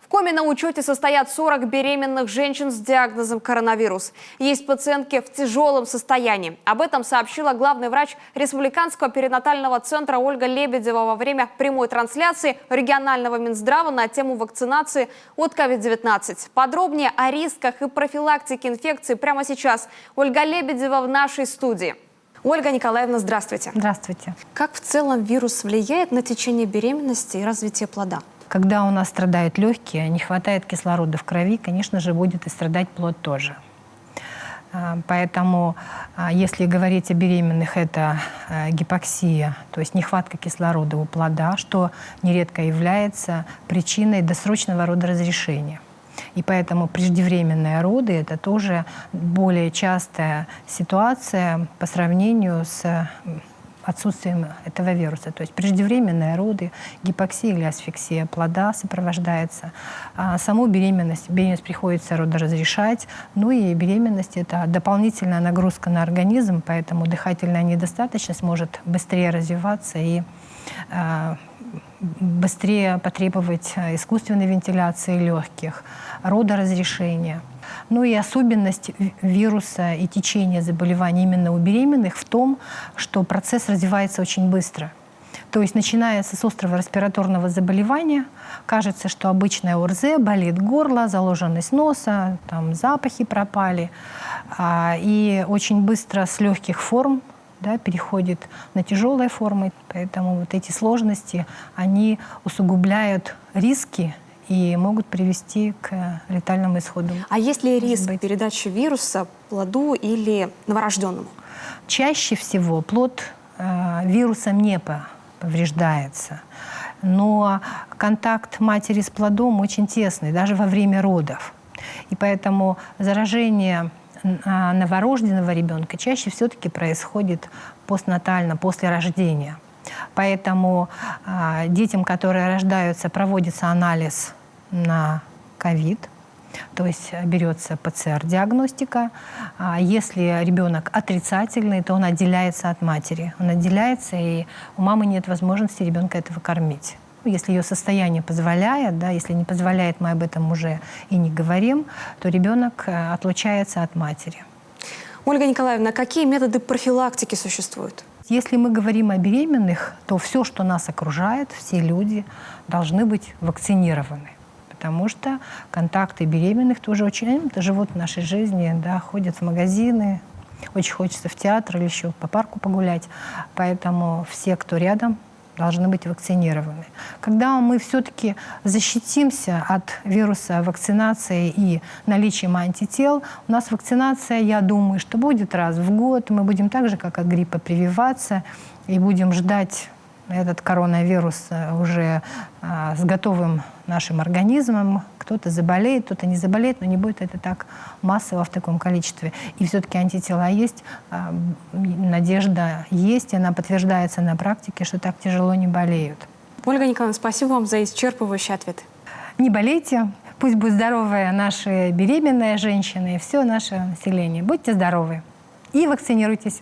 В коме на учете состоят 40 беременных женщин с диагнозом коронавирус. Есть пациентки в тяжелом состоянии. Об этом сообщила главный врач Республиканского перинатального центра Ольга Лебедева во время прямой трансляции регионального Минздрава на тему вакцинации от COVID-19. Подробнее о рисках и профилактике инфекции прямо сейчас. Ольга Лебедева в нашей студии. Ольга Николаевна, здравствуйте. Здравствуйте. Как в целом вирус влияет на течение беременности и развитие плода? Когда у нас страдают легкие, не хватает кислорода в крови, конечно же, будет и страдать плод тоже. Поэтому, если говорить о беременных, это гипоксия, то есть нехватка кислорода у плода, что нередко является причиной досрочного родоразрешения. И поэтому преждевременные роды – это тоже более частая ситуация по сравнению с отсутствием этого вируса. То есть преждевременные роды, гипоксия или асфиксия плода сопровождается. Саму беременность приходится родоразрешать. Ну и беременность – это дополнительная нагрузка на организм, поэтому дыхательная недостаточность может быстрее развиваться и быстрее потребовать искусственной вентиляции легких, родоразрешения. Ну и особенность вируса и течения заболеваний именно у беременных в том, что процесс развивается очень быстро. То есть начинается с острого респираторного заболевания, кажется, что обычное ОРЗ, болит горло, заложенность носа, там запахи пропали. И очень быстро с легких форм переходит на тяжелые формы. Поэтому вот эти сложности, они усугубляют риски и могут привести к летальному исходу. А есть ли риск передачи вируса плоду или новорожденному? Чаще всего плод вирусом не повреждается. Но контакт матери с плодом очень тесный, даже во время родов. И поэтому заражение новорожденного ребенка чаще все-таки происходит постнатально, после рождения. Поэтому детям, которые рождаются, проводится анализ на ковид, то есть берется ПЦР-диагностика. Если ребенок отрицательный, то он отделяется от матери. Он отделяется, и у мамы нет возможности ребенка этого кормить. Если ее состояние позволяет, если не позволяет, мы об этом уже и не говорим, то ребенок отлучается от матери. Ольга Николаевна, какие методы профилактики существуют? Если мы говорим о беременных, то все, что нас окружает, все люди должны быть вакцинированы. Потому что контакты беременных тоже очень живут в нашей жизни, ходят в магазины, очень хочется в театр или еще по парку погулять. Поэтому все, кто рядом, должны быть вакцинированы. Когда мы все-таки защитимся от вируса вакцинации и наличием антител, у нас вакцинация, я думаю, что будет раз в год. Мы будем так же, как от гриппа, прививаться и будем ждать этот коронавирус уже с готовым нашим организмом. Кто-то заболеет, кто-то не заболеет, но не будет это так массово в таком количестве. И все-таки антитела есть, надежда есть, и она подтверждается на практике, что так тяжело не болеют. Ольга Николаевна, спасибо вам за исчерпывающий ответ. Не болейте, пусть будут здоровые наши беременные женщины и все наше население. Будьте здоровы и вакцинируйтесь.